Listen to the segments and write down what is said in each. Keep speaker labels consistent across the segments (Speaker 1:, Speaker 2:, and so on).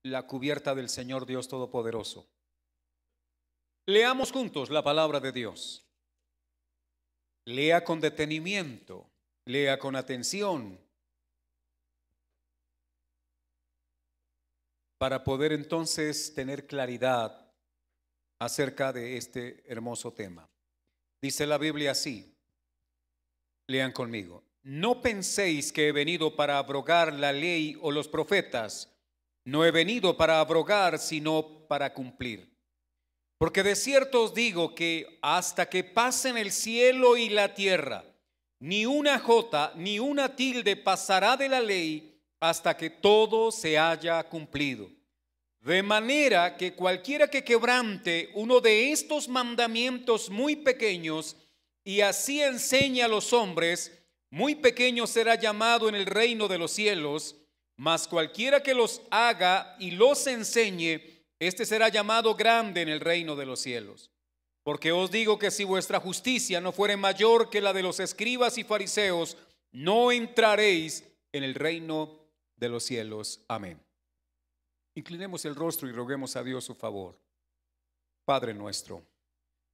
Speaker 1: la cubierta del Señor Dios Todopoderoso. Leamos juntos la palabra de Dios. Lea con detenimiento, lea con atención, para poder entonces tener claridad acerca de este hermoso tema. Dice la Biblia así, lean conmigo: no penséis que he venido para abrogar la ley o los profetas. No he venido para abrogar, sino para cumplir. Porque de cierto os digo que hasta que pasen el cielo y la tierra, ni una jota ni una tilde pasará de la ley hasta que todo se haya cumplido. De manera que cualquiera que quebrante uno de estos mandamientos muy pequeños y así enseñe a los hombres, muy pequeño será llamado en el reino de los cielos, mas cualquiera que los haga y los enseñe, este será llamado grande en el reino de los cielos. Porque os digo que si vuestra justicia no fuere mayor que la de los escribas y fariseos, no entraréis en el reino de los cielos. Amén. Inclinemos el rostro y roguemos a Dios su favor. Padre nuestro,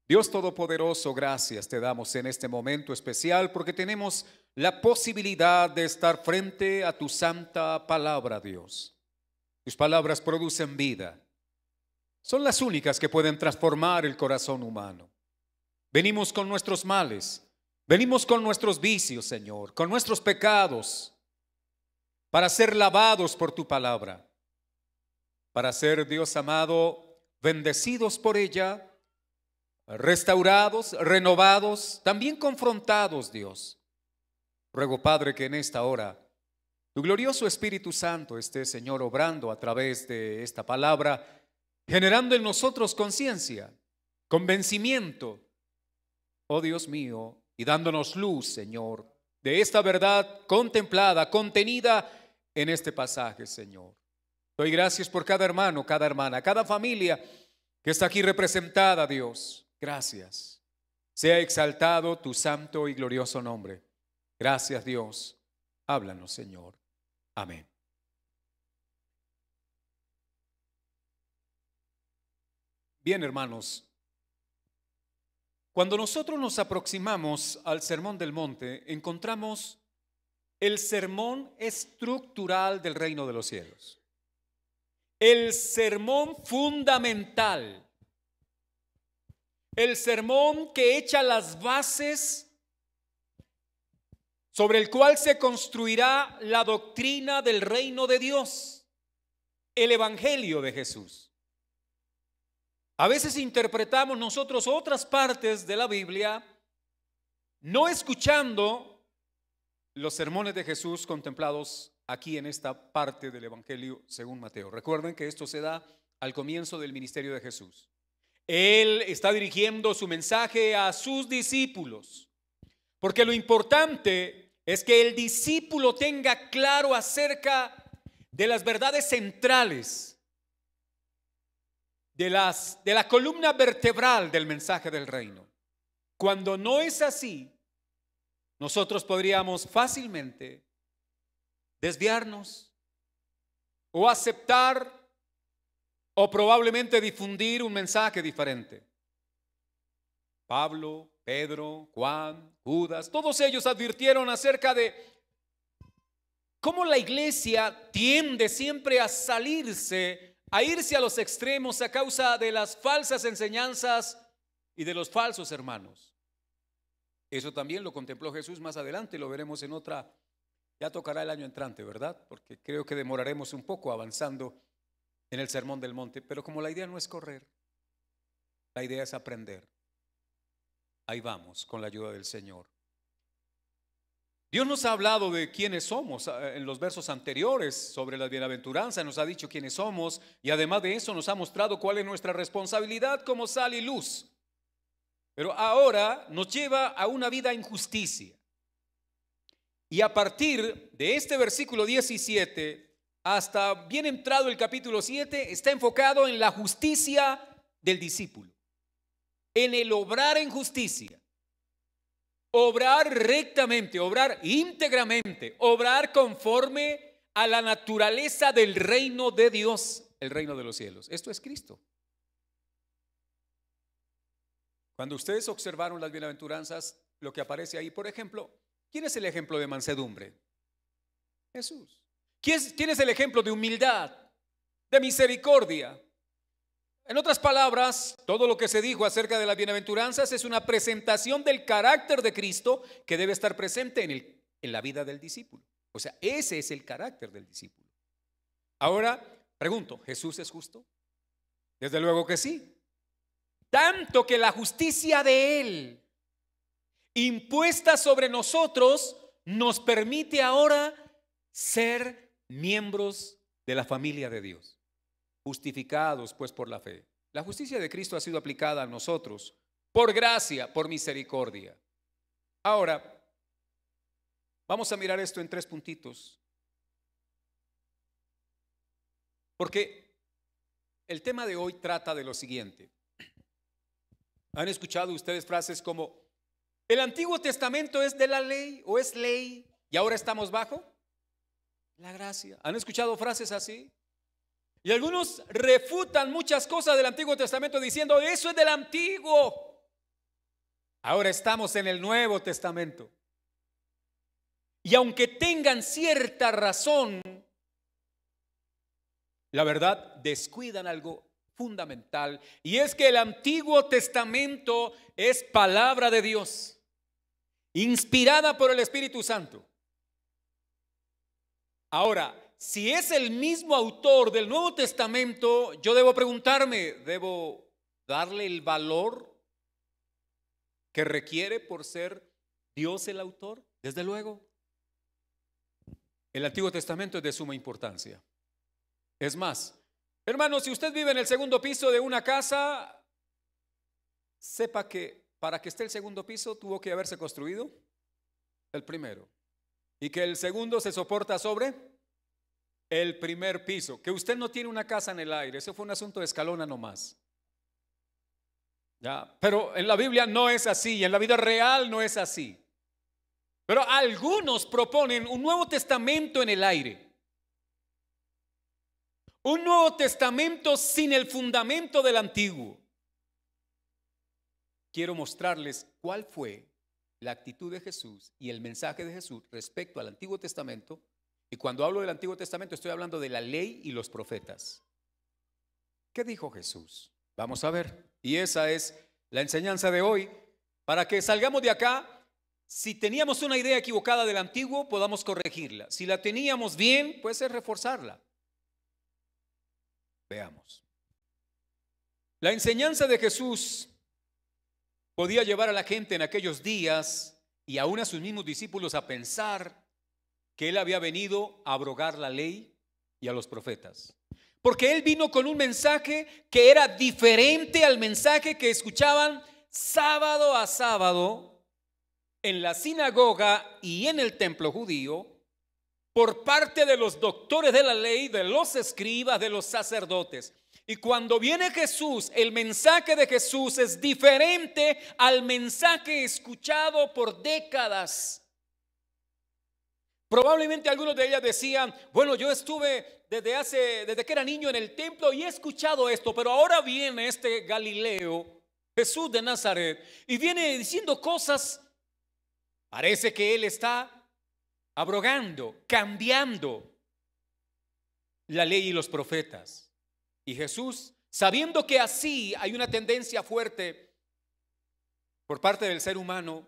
Speaker 1: Dios Todopoderoso, gracias te damos en este momento especial porque tenemos la posibilidad de estar frente a tu santa palabra, Dios. Tus palabras producen vida. Son las únicas que pueden transformar el corazón humano. Venimos con nuestros males, venimos con nuestros vicios, Señor, con nuestros pecados, para ser lavados por tu palabra, para ser, Dios amado, bendecidos por ella, restaurados, renovados, también confrontados, Dios. Ruego, Padre, que en esta hora tu glorioso Espíritu Santo esté, Señor, obrando a través de esta palabra, generando en nosotros conciencia, convencimiento, oh Dios mío, y dándonos luz, Señor, de esta verdad contemplada, contenida en este pasaje, Señor. Doy gracias por cada hermano, cada hermana, cada familia que está aquí representada, Dios. Gracias. Sea exaltado tu santo y glorioso nombre. Gracias, Dios. Háblanos, Señor. Amén. Bien, hermanos, cuando nosotros nos aproximamos al Sermón del Monte, encontramos el sermón estructural del reino de los cielos. El sermón fundamental. El sermón que echa las bases sobre el cual se construirá la doctrina del reino de Dios, el evangelio de Jesús. A veces interpretamos nosotros otras partes de la Biblia no escuchando los sermones de Jesús contemplados aquí en esta parte del evangelio según Mateo. Recuerden que esto se da al comienzo del ministerio de Jesús. Él está dirigiendo su mensaje a sus discípulos, porque lo importante es que el discípulo tenga claro acerca de las verdades centrales, de la columna vertebral del mensaje del reino. Cuando no es así, nosotros podríamos fácilmente desviarnos o aceptar o probablemente difundir un mensaje diferente. Pablo, Pedro, Juan, Judas, todos ellos advirtieron acerca de cómo la iglesia tiende siempre a irse a los extremos a causa de las falsas enseñanzas y de los falsos hermanos. Eso también lo contempló Jesús más adelante, lo veremos en otra, ya tocará el año entrante, ¿verdad? Porque creo que demoraremos un poco avanzando en el Sermón del Monte, pero como la idea no es correr, la idea es aprender. Ahí vamos con la ayuda del Señor. Dios nos ha hablado de quiénes somos en los versos anteriores sobre la bienaventuranza, nos ha dicho quiénes somos y además de eso nos ha mostrado cuál es nuestra responsabilidad como sal y luz. Pero ahora nos lleva a una vida en justicia. Y a partir de este versículo 17 hasta bien entrado el capítulo 7 está enfocado en la justicia del discípulo, en el obrar en justicia. Obrar rectamente, obrar íntegramente, obrar conforme a la naturaleza del reino de Dios. el reino de los cielos. Esto es Cristo. Cuando ustedes observaron las bienaventuranzas, lo que aparece ahí, por ejemplo, ¿quién es el ejemplo de mansedumbre? Jesús. ¿Quién es el ejemplo de humildad, de misericordia? En otras palabras, todo lo que se dijo acerca de las bienaventuranzas es una presentación del carácter de Cristo que debe estar presente en la vida del discípulo. O sea, ese es el carácter del discípulo. Ahora, pregunto, ¿Jesús es justo? Desde luego que sí. Tanto que la justicia de Él, impuesta sobre nosotros, nos permite ahora ser miembros de la familia de Dios. Justificados pues por la fe. La justicia de Cristo ha sido aplicada a nosotros por gracia, por misericordia. Ahora, vamos a mirar esto en 3 puntitos. Porque el tema de hoy trata de lo siguiente. ¿Han escuchado ustedes frases como el Antiguo Testamento es de la ley o es ley y ahora estamos bajo la gracia? ¿Han escuchado frases así? Y algunos refutan muchas cosas del Antiguo Testamento diciendo eso es del Antiguo. Ahora estamos en el Nuevo Testamento. Y aunque tengan cierta razón, la verdad descuidan algo fundamental, y es que el Antiguo Testamento es palabra de Dios, inspirada por el Espíritu Santo. Ahora, si es el mismo autor del Nuevo Testamento, yo debo preguntarme, ¿debo darle el valor que requiere por ser Dios el autor? Desde luego. El Antiguo Testamento es de suma importancia. Es más, hermano, si usted vive en el segundo piso de una casa, sepa que para que esté el segundo piso tuvo que haberse construido el primero, y que el segundo se soporta sobre el primer piso. Que usted no tiene una casa en el aire, eso fue un asunto de Escalona nomás. ¿Ya? Pero en la Biblia no es así, y en la vida real no es así. Pero algunos proponen un Nuevo Testamento en el aire. Un Nuevo Testamento sin el fundamento del Antiguo. Quiero mostrarles cuál fue la actitud de Jesús y el mensaje de Jesús respecto al Antiguo Testamento. Y cuando hablo del Antiguo Testamento estoy hablando de la ley y los profetas. ¿Qué dijo Jesús? Vamos a ver. Y esa es la enseñanza de hoy, para que salgamos de acá. Si teníamos una idea equivocada del Antiguo, podamos corregirla. Si la teníamos bien, puede ser reforzarla. Veamos. La enseñanza de Jesús podía llevar a la gente en aquellos días y aún a sus mismos discípulos a pensar que Él había venido a abrogar la ley y a los profetas. Porque Él vino con un mensaje que era diferente al mensaje que escuchaban sábado a sábado en la sinagoga y en el templo judío por parte de los doctores de la ley, de los escribas, de los sacerdotes. Y cuando viene Jesús, el mensaje de Jesús es diferente al mensaje escuchado por décadas. Probablemente algunos de ellas decían, bueno, yo estuve desde que era niño en el templo y he escuchado esto, pero ahora viene este Galileo, Jesús de Nazaret, y viene diciendo cosas. Parece que Él está abrogando, cambiando la ley y los profetas. Y Jesús, sabiendo que así hay una tendencia fuerte por parte del ser humano,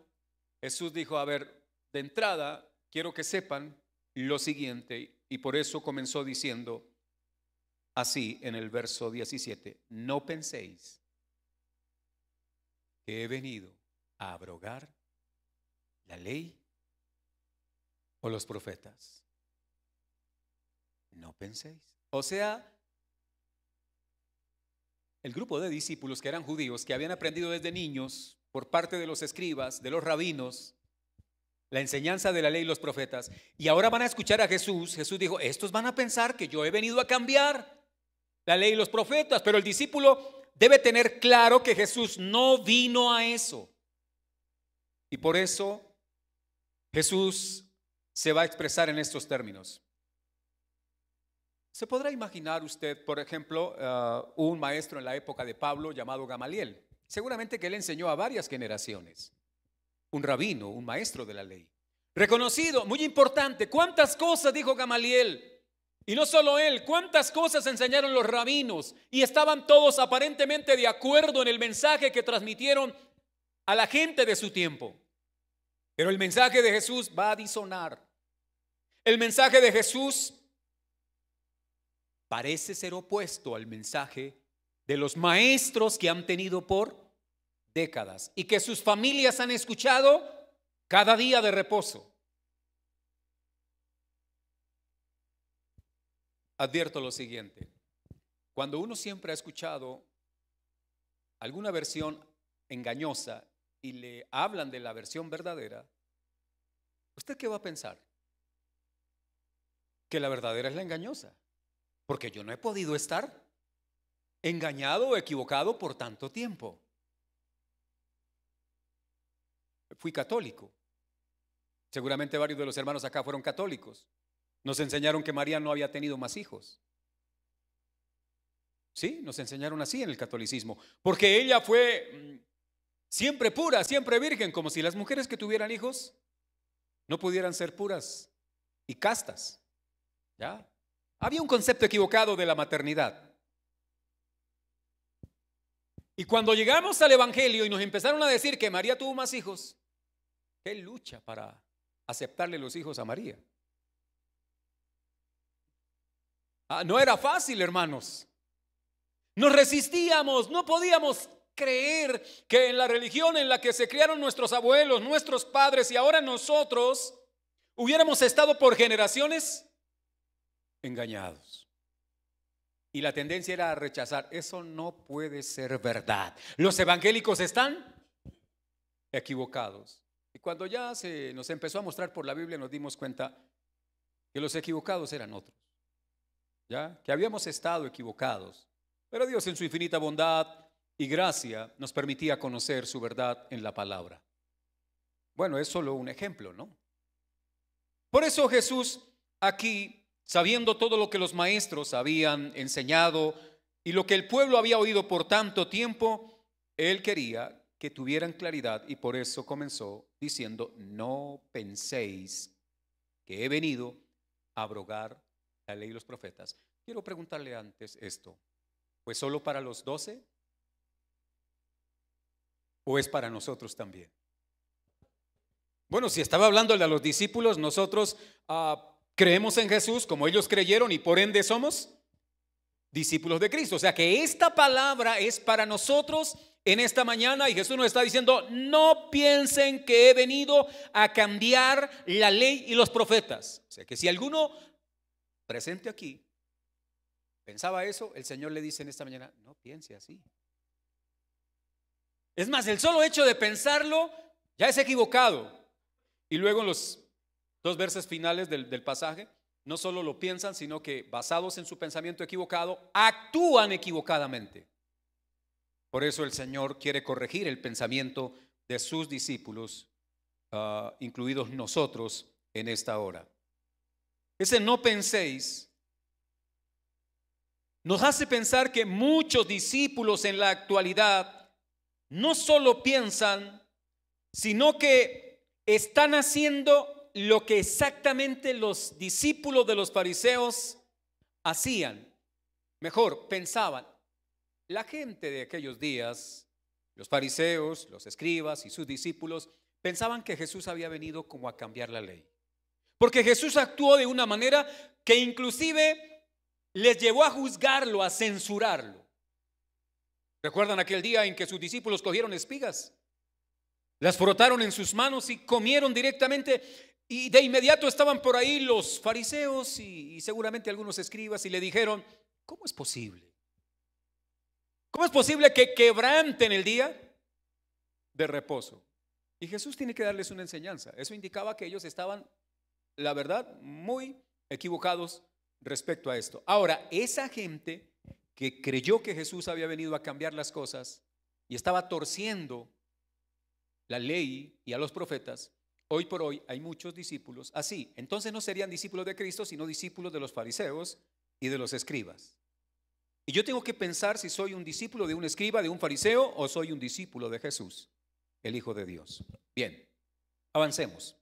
Speaker 1: Jesús dijo, a ver, de entrada quiero que sepan lo siguiente, y por eso comenzó diciendo así en el verso 17, no penséis que he venido a abrogar la ley o los profetas. No penséis. O sea, el grupo de discípulos que eran judíos, que habían aprendido desde niños por parte de los escribas, de los rabinos, la enseñanza de la ley y los profetas, y ahora van a escuchar a Jesús. Jesús dijo, estos van a pensar que yo he venido a cambiar la ley y los profetas, pero el discípulo debe tener claro que Jesús no vino a eso. Y por eso Jesús se va a expresar en estos términos. Se podrá imaginar usted, por ejemplo, un maestro en la época de Pablo llamado Gamaliel. Seguramente que él enseñó a varias generaciones. Un rabino, un maestro de la ley. Reconocido, muy importante. ¿Cuántas cosas dijo Gamaliel? Y no solo él, cuántas cosas enseñaron los rabinos. Y estaban todos aparentemente de acuerdo en el mensaje que transmitieron a la gente de su tiempo. Pero el mensaje de Jesús va a disonar. El mensaje de Jesús parece ser opuesto al mensaje de los maestros que han tenido por décadas y que sus familias han escuchado cada día de reposo. Advierto lo siguiente: cuando uno siempre ha escuchado alguna versión engañosa y le hablan de la versión verdadera, ¿usted qué va a pensar? Que la verdadera es la engañosa, porque yo no he podido estar engañado o equivocado por tanto tiempo. Fui católico. Seguramente varios de los hermanos acá fueron católicos. Nos enseñaron que María no había tenido más hijos. Sí, nos enseñaron así en el catolicismo, porque ella fue siempre pura, siempre virgen, como si las mujeres que tuvieran hijos no pudieran ser puras y castas. ¿Ya? Había un concepto equivocado de la maternidad. Y cuando llegamos al Evangelio y nos empezaron a decir que María tuvo más hijos, qué lucha para aceptarle los hijos a María. No era fácil, hermanos. Nos resistíamos, no podíamos creer que en la religión en la que se criaron nuestros abuelos, nuestros padres y ahora nosotros hubiéramos estado por generaciones engañados. Y la tendencia era a rechazar. Eso no puede ser verdad. Los evangélicos están equivocados. Y cuando ya se nos empezó a mostrar por la Biblia, nos dimos cuenta que los equivocados eran otros. ¿Ya? Que habíamos estado equivocados. Pero Dios en su infinita bondad y gracia nos permitía conocer su verdad en la palabra. Bueno, es solo un ejemplo, ¿no? Por eso Jesús aquí, sabiendo todo lo que los maestros habían enseñado y lo que el pueblo había oído por tanto tiempo, él quería que tuvieran claridad y por eso comenzó diciendo: no penséis que he venido a abrogar la ley y los profetas. Quiero preguntarle antes esto: ¿pues solo para los 12? ¿O es para nosotros también? Bueno, si estaba hablándole a los discípulos, nosotros creemos en Jesús como ellos creyeron y por ende somos discípulos de Cristo. O sea que esta palabra es para nosotros en esta mañana y Jesús nos está diciendo: no piensen que he venido a cambiar la ley y los profetas. O sea que si alguno presente aquí pensaba eso, el Señor le dice en esta mañana: no piense así. Es más, el solo hecho de pensarlo ya es equivocado. Y luego en los 2 versos finales del pasaje, no solo lo piensan, sino que basados en su pensamiento equivocado, actúan equivocadamente. Por eso el Señor quiere corregir el pensamiento de sus discípulos, incluidos nosotros en esta hora. Ese no penséis nos hace pensar que muchos discípulos en la actualidad no solo piensan, sino que están haciendo lo que exactamente los discípulos de los fariseos hacían. Mejor, pensaban. La gente de aquellos días, los fariseos, los escribas y sus discípulos, pensaban que Jesús había venido como a cambiar la ley. Porque Jesús actuó de una manera que inclusive les llevó a juzgarlo, a censurarlo. ¿Recuerdan aquel día en que sus discípulos cogieron espigas? Las frotaron en sus manos y comieron directamente, y de inmediato estaban por ahí los fariseos y seguramente algunos escribas y le dijeron: ¿cómo es posible? ¿Cómo es posible que quebranten el día de reposo? Y Jesús tiene que darles una enseñanza. Eso indicaba que ellos estaban, la verdad, muy equivocados respecto a esto. Ahora, esa gente que creyó que Jesús había venido a cambiar las cosas y estaba torciendo la ley y a los profetas, hoy por hoy hay muchos discípulos así. Entonces no serían discípulos de Cristo, sino discípulos de los fariseos y de los escribas. Y yo tengo que pensar si soy un discípulo de un escriba, de un fariseo, o soy un discípulo de Jesús, el Hijo de Dios. Bien, avancemos.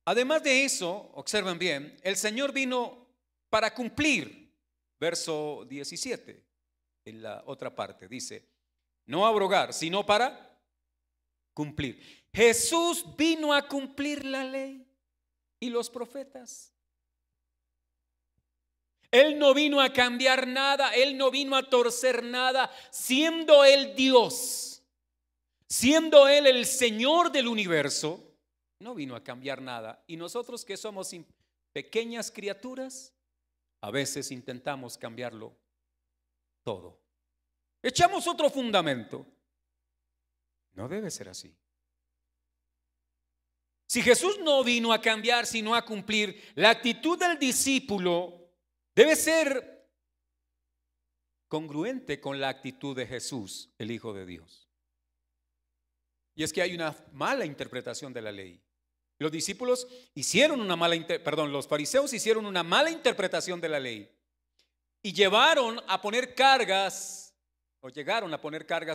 Speaker 1: Además de eso, observen bien, el Señor vino para cumplir, verso 17, en la otra parte, dice, no abrogar, sino para cumplir. Jesús vino a cumplir la ley y los profetas. Él no vino a cambiar nada, Él no vino a torcer nada, siendo Él Dios, siendo Él el Señor del universo, no vino a cambiar nada. Y nosotros que somos pequeñas criaturas, a veces intentamos cambiarlo todo. Echamos otro fundamento. No debe ser así. Si Jesús no vino a cambiar, sino a cumplir, la actitud del discípulo debe ser congruente con la actitud de Jesús, el Hijo de Dios. Y es que hay una mala interpretación de la ley. Los discípulos hicieron una mala, los fariseos hicieron una mala interpretación de la ley y llegaron a poner cargas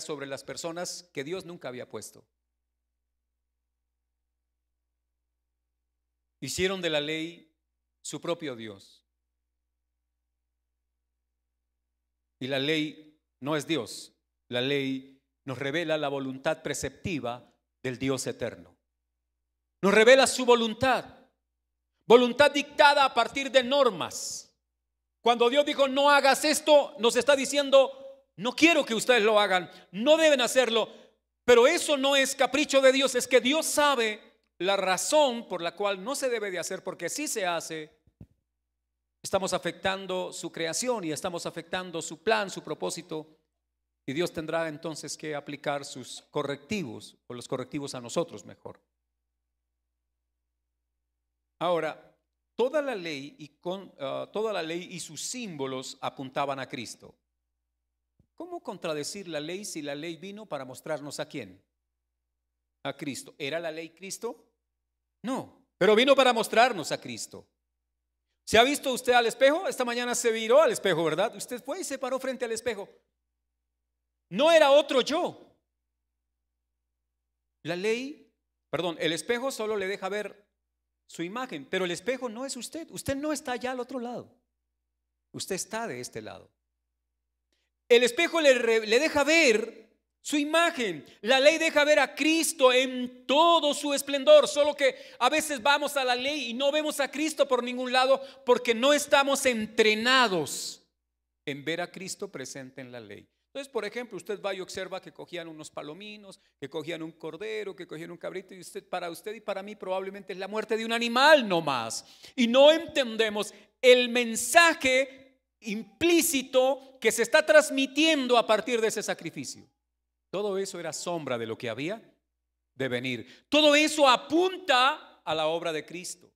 Speaker 1: sobre las personas que Dios nunca había puesto. Hicieron de la ley su propio Dios. Y la ley no es Dios. La ley nos revela la voluntad preceptiva del Dios eterno. Nos revela su voluntad dictada a partir de normas. Cuando Dios dijo no hagas esto, nos está diciendo no quiero que ustedes lo hagan, no deben hacerlo. Pero eso no es capricho de Dios, es que Dios sabe la razón por la cual no se debe de hacer, porque si se hace, estamos afectando su creación y estamos afectando su plan, su propósito, y Dios tendrá entonces que aplicar sus correctivos, o los correctivos a nosotros mejor. Ahora, toda la ley y sus símbolos apuntaban a Cristo. ¿Cómo contradecir la ley si la ley vino para mostrarnos a quién? A Cristo. ¿Era la ley Cristo? No, pero vino para mostrarnos a Cristo. ¿Se ha visto usted al espejo? Esta mañana se viró al espejo, ¿verdad? Usted fue y se paró frente al espejo. No era otro yo. El espejo solo le deja ver su imagen, pero el espejo no es usted. Usted no está allá al otro lado. Usted está de este lado. El espejo le deja ver su imagen. La ley deja ver a Cristo en todo su esplendor. Solo que a veces vamos a la ley y no vemos a Cristo por ningún lado porque no estamos entrenados en ver a Cristo presente en la ley. Entonces, por ejemplo, usted va y observa que cogían unos palominos, que cogían un cordero, que cogían un cabrito, y para usted y para mí probablemente es la muerte de un animal no más. Y no entendemos el mensaje implícito que se está transmitiendo a partir de ese sacrificio. Todo eso era sombra de lo que había de venir. Todo eso apunta a la obra de Cristo.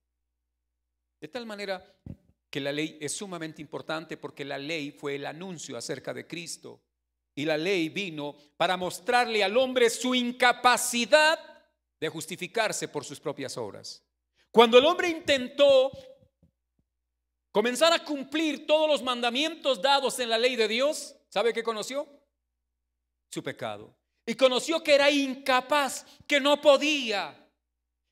Speaker 1: De tal manera que la ley es sumamente importante, porque la ley fue el anuncio acerca de Cristo. Y la ley vino para mostrarle al hombre su incapacidad de justificarse por sus propias obras. Cuando el hombre intentó comenzar a cumplir todos los mandamientos dados en la ley de Dios, ¿sabe qué conoció? Su pecado. Y conoció que era incapaz, que no podía,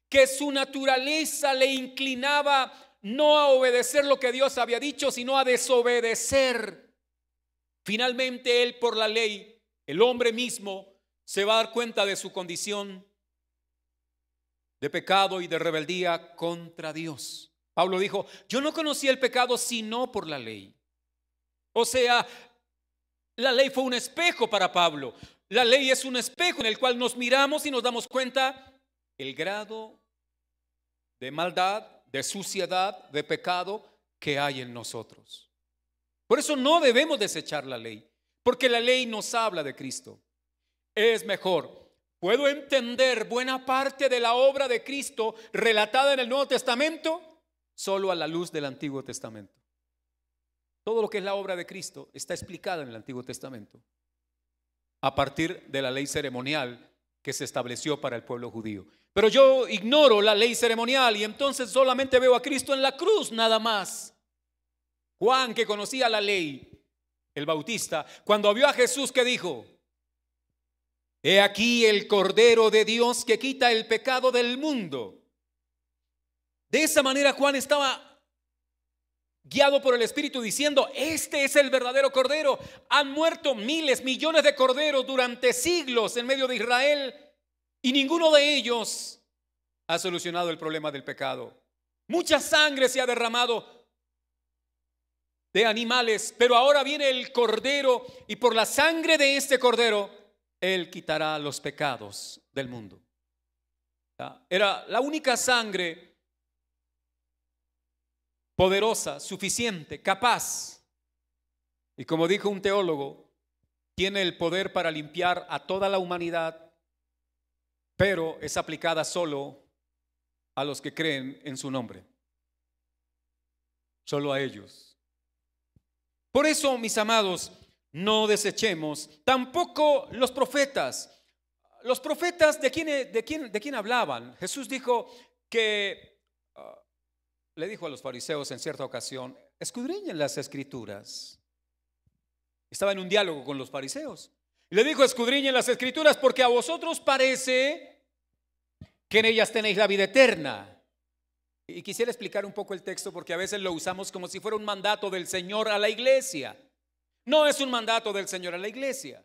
Speaker 1: que su naturaleza le inclinaba no a obedecer lo que Dios había dicho, sino a desobedecer. Finalmente él, por la ley, el hombre mismo se va a dar cuenta de su condición de pecado y de rebeldía contra Dios. Pablo dijo, yo no conocí el pecado sino por la ley. O sea, la ley fue un espejo para Pablo. La ley es un espejo en el cual nos miramos y nos damos cuenta el grado de maldad, de suciedad, de pecado que hay en nosotros. Por eso no debemos desechar la ley, porque la ley nos habla de Cristo. Es mejor, puedo entender buena parte de la obra de Cristo relatada en el Nuevo Testamento solo a la luz del Antiguo Testamento. Todo lo que es la obra de Cristo está explicada en el Antiguo Testamento a partir de la ley ceremonial que se estableció para el pueblo judío. pero yo ignoro la ley ceremonial y entonces solamente veo a Cristo en la cruz nada más. Juan, que conocía la ley, el Bautista, cuando vio a Jesús, ¿qué dijo? He aquí el Cordero de Dios que quita el pecado del mundo. De esa manera Juan estaba guiado por el Espíritu diciendo, este es el verdadero Cordero. Han muerto miles, millones de corderos durante siglos en medio de Israel y ninguno de ellos ha solucionado el problema del pecado. Mucha sangre se ha derramado de animales, pero ahora viene el Cordero y por la sangre de este Cordero Él quitará los pecados del mundo. Era la única sangre poderosa, suficiente, capaz. Y como dijo un teólogo, tiene el poder para limpiar a toda la humanidad, pero es aplicada solo a los que creen en su nombre. Solo a ellos. Por eso, mis amados, no desechemos tampoco los profetas. Los profetas, ¿de quién hablaban? Jesús dijo que le dijo a los fariseos en cierta ocasión, escudriñen las escrituras. Estaba en un diálogo con los fariseos y le dijo, escudriñen las escrituras porque a vosotros parece que en ellas tenéis la vida eterna. Y quisiera explicar un poco el texto porque a veces lo usamos como si fuera un mandato del Señor a la iglesia. No es un mandato del Señor a la iglesia.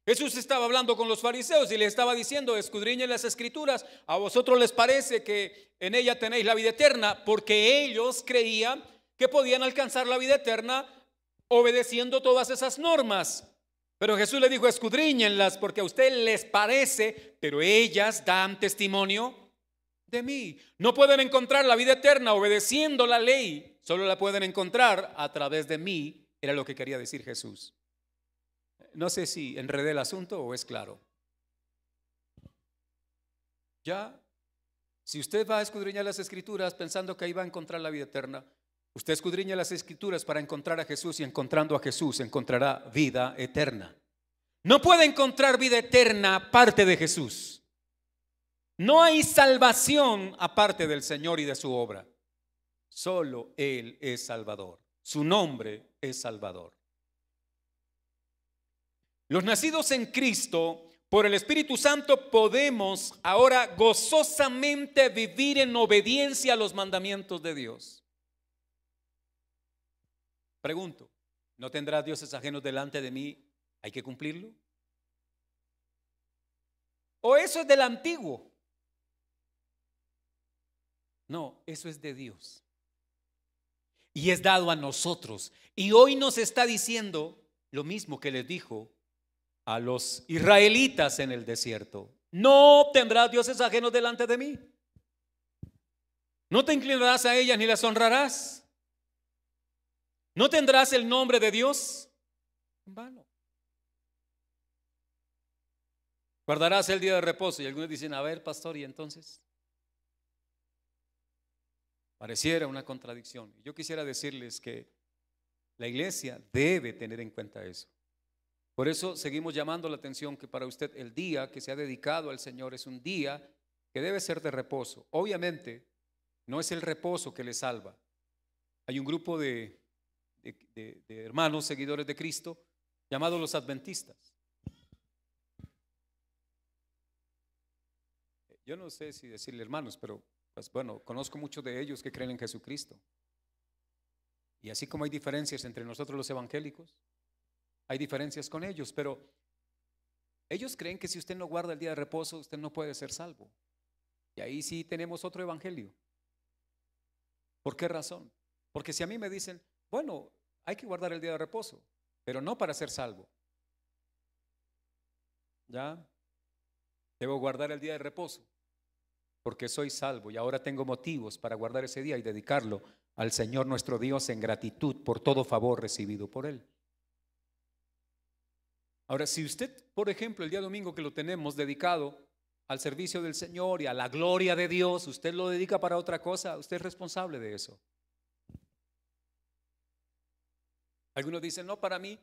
Speaker 1: Jesús estaba hablando con los fariseos y les estaba diciendo, escudriñen las escrituras, a vosotros les parece que en ella tenéis la vida eterna, porque ellos creían que podían alcanzar la vida eterna obedeciendo todas esas normas. Pero Jesús le dijo, escudriñenlas porque a ustedes les parece, pero ellas dan testimonio de mí. No pueden encontrar la vida eterna obedeciendo la ley, solo la pueden encontrar a través de mí, era lo que quería decir Jesús. No sé si enredé el asunto o es claro. Ya, si usted va a escudriñar las escrituras pensando que ahí va a encontrar la vida eterna, usted escudriña las escrituras para encontrar a Jesús y encontrando a Jesús encontrará vida eterna. No puede encontrar vida eterna aparte de Jesús. No hay salvación aparte del Señor y de su obra. Solo Él es Salvador. Su nombre es Salvador. Los nacidos en Cristo, por el Espíritu Santo, podemos ahora gozosamente vivir en obediencia a los mandamientos de Dios. Pregunto, ¿no tendrá dioses ajenos delante de mí? ¿Hay que cumplirlo? ¿O eso es del antiguo? No, eso es de Dios. Y es dado a nosotros. Y hoy nos está diciendo lo mismo que les dijo a los israelitas en el desierto. No tendrás dioses ajenos delante de mí. No te inclinarás a ellas ni las honrarás. No tendrás el nombre de Dios en vano. Guardarás el día de reposo. Y algunos dicen, a ver, pastor, ¿y entonces? Pareciera una contradicción. Yo quisiera decirles que la iglesia debe tener en cuenta eso. Por eso seguimos llamando la atención que para usted el día que se ha dedicado al Señor es un día que debe ser de reposo. Obviamente no es el reposo que le salva. Hay un grupo de hermanos seguidores de Cristo llamados los adventistas. Yo no sé si decirle hermanos, pero pues bueno, conozco muchos de ellos que creen en Jesucristo. Y así como hay diferencias entre nosotros los evangélicos, hay diferencias con ellos, pero ellos creen que si usted no guarda el día de reposo, usted no puede ser salvo. Y ahí sí tenemos otro evangelio. ¿Por qué razón? Porque si a mí me dicen, bueno, hay que guardar el día de reposo, pero no para ser salvo. ¿Ya? Debo guardar el día de reposo porque soy salvo y ahora tengo motivos para guardar ese día y dedicarlo al Señor nuestro Dios en gratitud por todo favor recibido por Él. Ahora, si usted, por ejemplo, el día domingo que lo tenemos dedicado al servicio del Señor y a la gloria de Dios, usted lo dedica para otra cosa, usted es responsable de eso. Algunos dicen, no, para mí,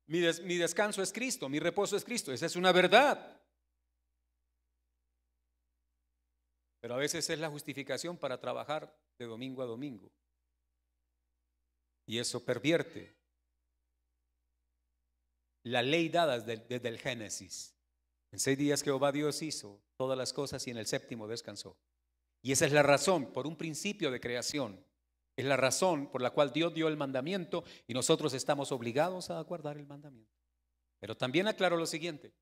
Speaker 1: mi descanso es Cristo, mi reposo es Cristo. Esa es una verdad. pero a veces es la justificación para trabajar de domingo a domingo. Y eso pervierte la ley dada desde el Génesis. En 6 días Jehová Dios hizo todas las cosas y en el séptimo descansó. Y esa es la razón, por un principio de creación. Es la razón por la cual Dios dio el mandamiento y nosotros estamos obligados a guardar el mandamiento. Pero también aclaro lo siguiente: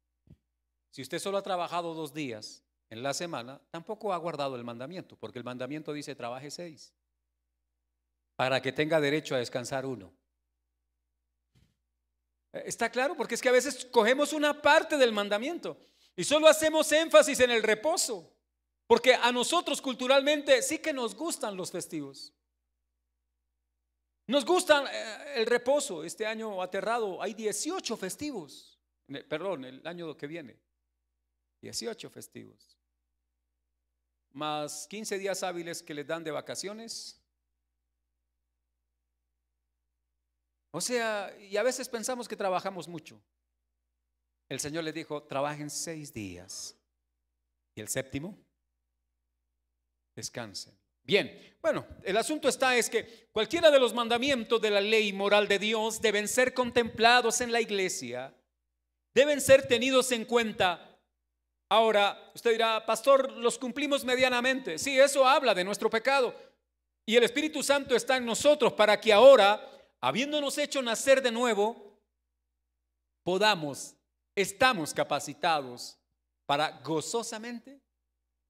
Speaker 1: si usted solo ha trabajado 2 días en la semana, tampoco ha guardado el mandamiento, porque el mandamiento dice trabaje 6 para que tenga derecho a descansar 1. ¿Está claro? Porque es que a veces cogemos una parte del mandamiento y solo hacemos énfasis en el reposo, porque a nosotros culturalmente sí que nos gustan los festivos. Nos gusta el reposo. Este año aterrado hay 18 festivos. Perdón, el año que viene 18 festivos, más 15 días hábiles que les dan de vacaciones. O sea, y a veces pensamos que trabajamos mucho. El Señor les dijo: trabajen 6 días y el séptimo descansen. Bien, bueno, el asunto es que cualquiera de los mandamientos de la ley moral de Dios deben ser contemplados en la iglesia, deben ser tenidos en cuenta. Ahora, usted dirá: pastor, los cumplimos medianamente. Sí, eso habla de nuestro pecado. Y el Espíritu Santo está en nosotros para que ahora, habiéndonos hecho nacer de nuevo, estamos capacitados para gozosamente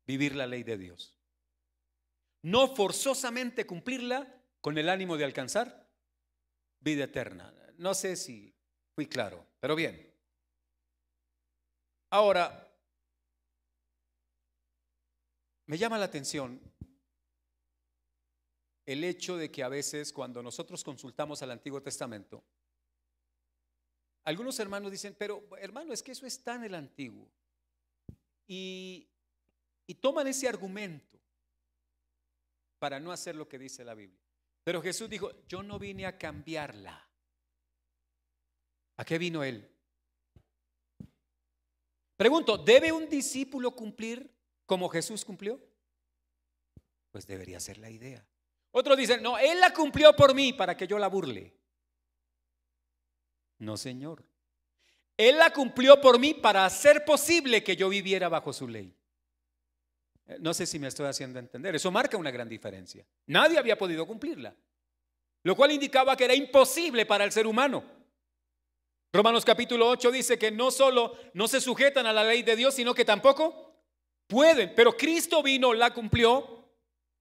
Speaker 1: vivir la ley de Dios. No forzosamente cumplirla con el ánimo de alcanzar vida eterna. No sé si fui claro, pero bien. Ahora, me llama la atención el hecho de que a veces cuando nosotros consultamos al Antiguo Testamento, algunos hermanos dicen: pero hermano, es que eso está en el Antiguo. Y toman ese argumento para no hacer lo que dice la Biblia. Pero Jesús dijo: yo no vine a cambiarla. ¿A qué vino Él? Pregunto: ¿debe un discípulo cumplir como Jesús cumplió? Pues debería ser la idea. Otros dicen: no, Él la cumplió por mí para que yo la burle. No, señor. Él la cumplió por mí para hacer posible que yo viviera bajo su ley. No sé si me estoy haciendo entender. Eso marca una gran diferencia. Nadie había podido cumplirla, lo cual indicaba que era imposible para el ser humano. Romanos capítulo 8 dice que no solo no se sujetan a la ley de Dios, sino que tampoco pueden. Pero Cristo vino, la cumplió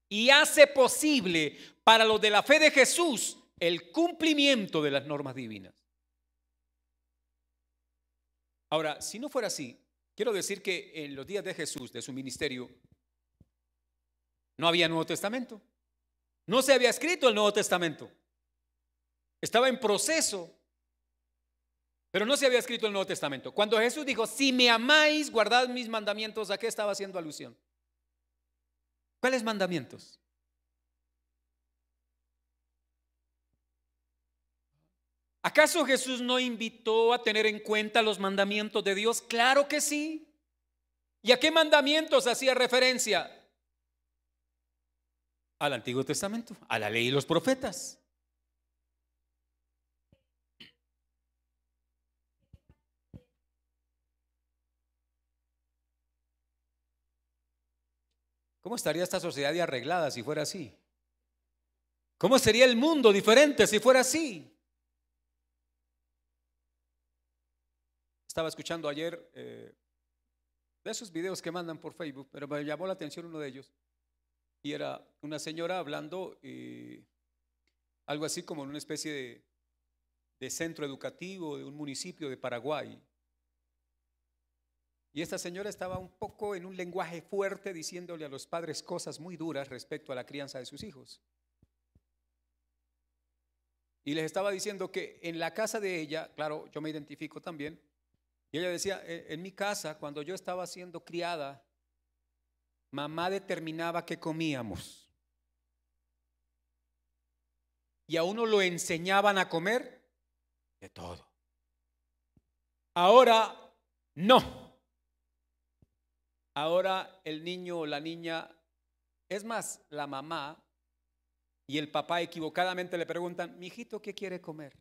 Speaker 1: y hace posible para los de la fe de Jesús el cumplimiento de las normas divinas. Ahora, si no fuera así, quiero decir que en los días de Jesús, de su ministerio, no había Nuevo Testamento. No se había escrito el Nuevo Testamento. Estaba en proceso, pero no se había escrito el Nuevo Testamento. Cuando Jesús dijo: si me amáis, guardad mis mandamientos, ¿a qué estaba haciendo alusión? ¿Cuáles mandamientos? ¿Acaso Jesús no invitó a tener en cuenta los mandamientos de Dios? Claro que sí. ¿Y a qué mandamientos hacía referencia? Al Antiguo Testamento, a la ley y los profetas. ¿Cómo estaría esta sociedad de arreglada si fuera así? ¿Cómo sería el mundo diferente si fuera así? Estaba escuchando ayer de esos videos que mandan por Facebook, pero me llamó la atención uno de ellos. Y era una señora hablando algo así como en una especie de centro educativo de un municipio de Paraguay. Y esta señora estaba un poco en un lenguaje fuerte, diciéndole a los padres cosas muy duras respecto a la crianza de sus hijos. Y les estaba diciendo que en la casa de ella, claro, yo me identifico también, y ella decía: en mi casa, cuando yo estaba siendo criada, mamá determinaba qué comíamos. Y a uno lo enseñaban a comer de todo. Ahora no. Ahora el niño o la niña Es más, la mamá y el papá equivocadamente le preguntan, mijito, ¿qué quiere comer?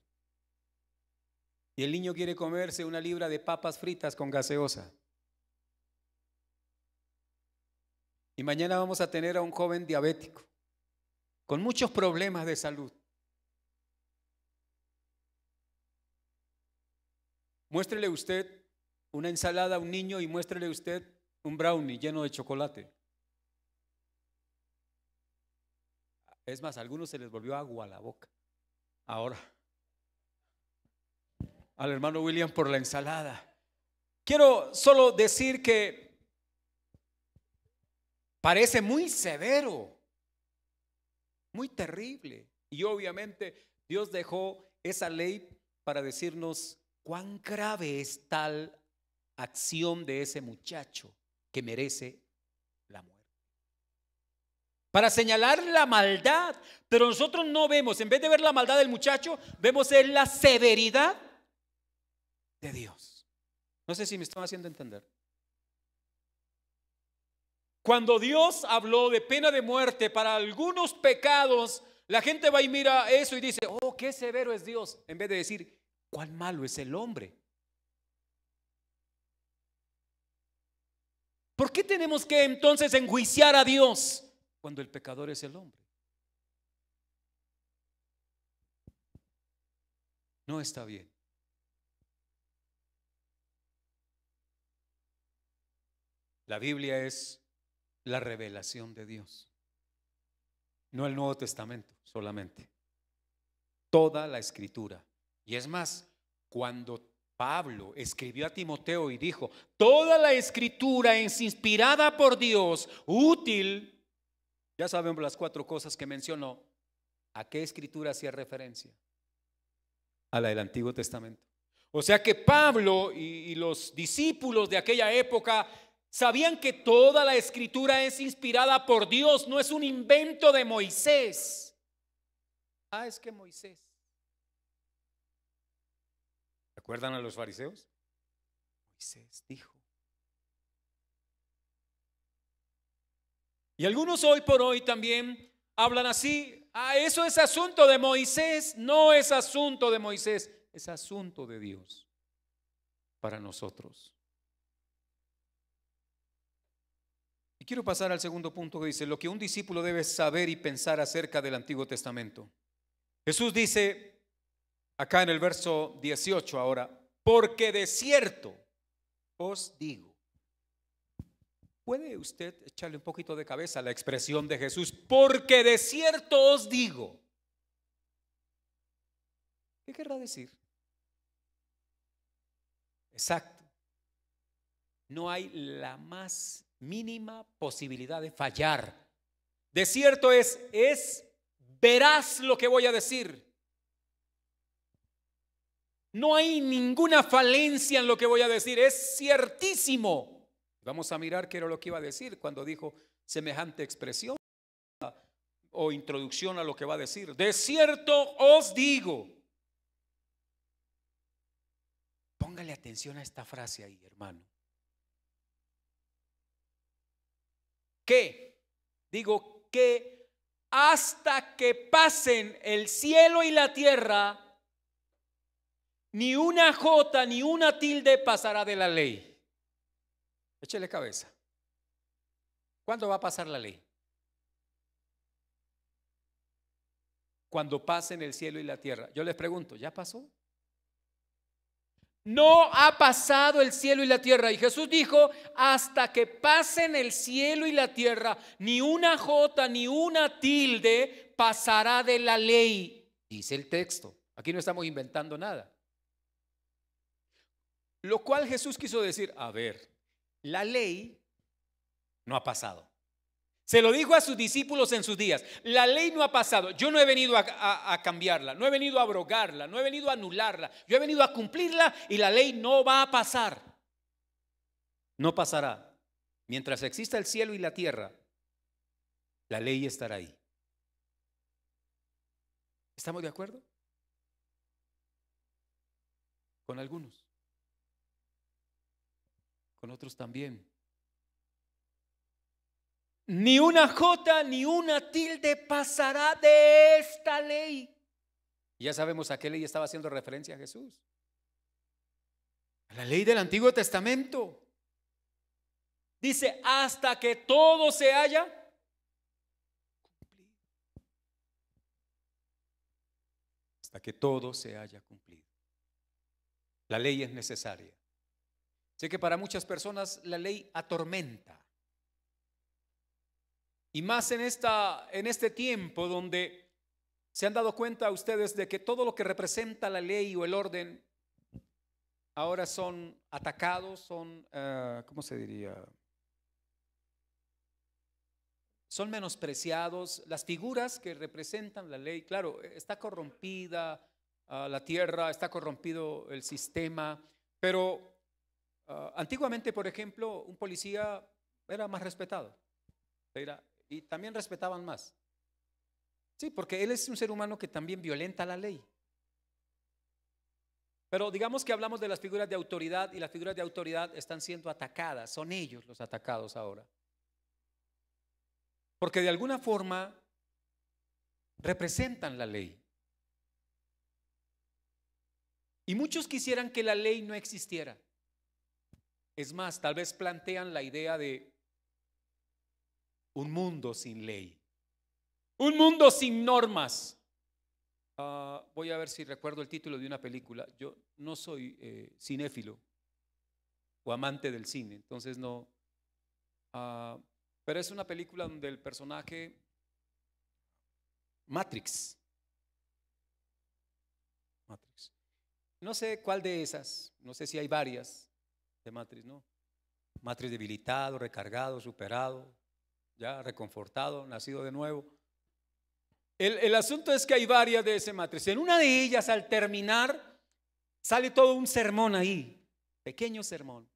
Speaker 1: Y el niño quiere comerse una libra de papas fritas con gaseosa. Y mañana vamos a tener a un joven diabético con muchos problemas de salud. Muéstrele usted una ensalada a un niño y muéstrele usted un brownie lleno de chocolate. Es más, a algunos se les volvió agua a la boca. Ahora, al hermano William por la ensalada. Quiero solo decir que parece muy severo, muy terrible. Y obviamente Dios dejó esa ley para decirnos cuán grave es tal acción de ese muchacho que merece la muerte. Para señalar la maldad, pero nosotros no vemos, en vez de ver la maldad del muchacho, vemos en la severidad de Dios. No sé si me están haciendo entender. Cuando Dios habló de pena de muerte para algunos pecados, la gente va y mira eso y dice, oh, qué severo es Dios, en vez de decir, cuán malo es el hombre. ¿Por qué tenemos que entonces enjuiciar a Dios cuando el pecador es el hombre? No está bien. La Biblia es la revelación de Dios, no el Nuevo Testamento solamente, toda la escritura. Y es más, cuando Pablo escribió a Timoteo y dijo, toda la escritura es inspirada por Dios, útil, ya sabemos las 4 cosas que mencionó. ¿A qué escritura hacía referencia? A la del Antiguo Testamento. O sea que Pablo y los discípulos de aquella época sabían que toda la escritura es inspirada por Dios, no es un invento de Moisés. Es que Moisés. ¿Recuerdan a los fariseos? Moisés dijo. Y algunos hoy por hoy también hablan así. Eso es asunto de Moisés. No es asunto de Moisés, es asunto de Dios para nosotros. Y quiero pasar al segundo punto que dice, lo que un discípulo debe saber y pensar acerca del Antiguo Testamento. Jesús dice acá en el verso 18 ahora, porque de cierto os digo. ¿Puede usted echarle un poquito de cabeza a la expresión de Jesús? Porque de cierto os digo. ¿Qué querrá decir? Exacto. No hay la más mínima posibilidad de fallar. De cierto es veraz lo que voy a decir. No hay ninguna falencia en lo que voy a decir, es ciertísimo. Vamos a mirar qué era lo que iba a decir cuando dijo semejante expresión o introducción a lo que va a decir. De cierto os digo. Póngale atención a esta frase ahí, hermano. Que, digo que hasta que pasen el cielo y la tierra, ni una jota ni una tilde pasará de la ley. Échele cabeza. ¿Cuándo va a pasar la ley? Cuando pasen el cielo y la tierra. Yo les pregunto, ¿ya pasó? No ha pasado el cielo y la tierra. Y Jesús dijo, hasta que pasen el cielo y la tierra, ni una jota ni una tilde pasará de la ley. Dice el texto. Aquí no estamos inventando nada. Lo cual Jesús quiso decir, a ver, la ley no ha pasado. Se lo dijo a sus discípulos en sus días. La ley no ha pasado. Yo no he venido a cambiarla, no he venido a abrogarla, no he venido a anularla. Yo he venido a cumplirla y la ley no va a pasar. No pasará. Mientras exista el cielo y la tierra, la ley estará ahí. ¿Estamos de acuerdo? Con algunos. Con otros también. Ni una jota ni una tilde pasará de esta ley. Ya sabemos a qué ley estaba haciendo referencia Jesús. A la ley del Antiguo Testamento. Dice, hasta que todo se haya cumplido. Hasta que todo se haya cumplido. La ley es necesaria. Sé que para muchas personas la ley atormenta. Y más en este tiempo donde se han dado cuenta ustedes de que todo lo que representa la ley o el orden ahora son atacados, son, ¿cómo se diría? Son menospreciados. Las figuras que representan la ley, claro, está corrompida la tierra, está corrompido el sistema, pero antiguamente, por ejemplo, un policía era más respetado. Y también respetaban más. Sí, porque él es un ser humano que también violenta la ley. Pero digamos que hablamos de las figuras de autoridad y las figuras de autoridad están siendo atacadas. Son ellos los atacados ahora. Porque de alguna forma representan la ley. Y muchos quisieran que la ley no existiera. Es más, tal vez plantean la idea de un mundo sin ley, un mundo sin normas. Voy a ver si recuerdo el título de una película. Yo no soy cinéfilo o amante del cine, entonces no. Pero es una película donde el personaje Matrix. No sé cuál de esas, no sé si hay varias de Matrix, ¿no? Matrix debilitado, recargado, superado, ya reconfortado, nacido de nuevo. El asunto es que hay varias de ese Matrix. En una de ellas, al terminar, sale todo un sermón ahí, pequeño sermón,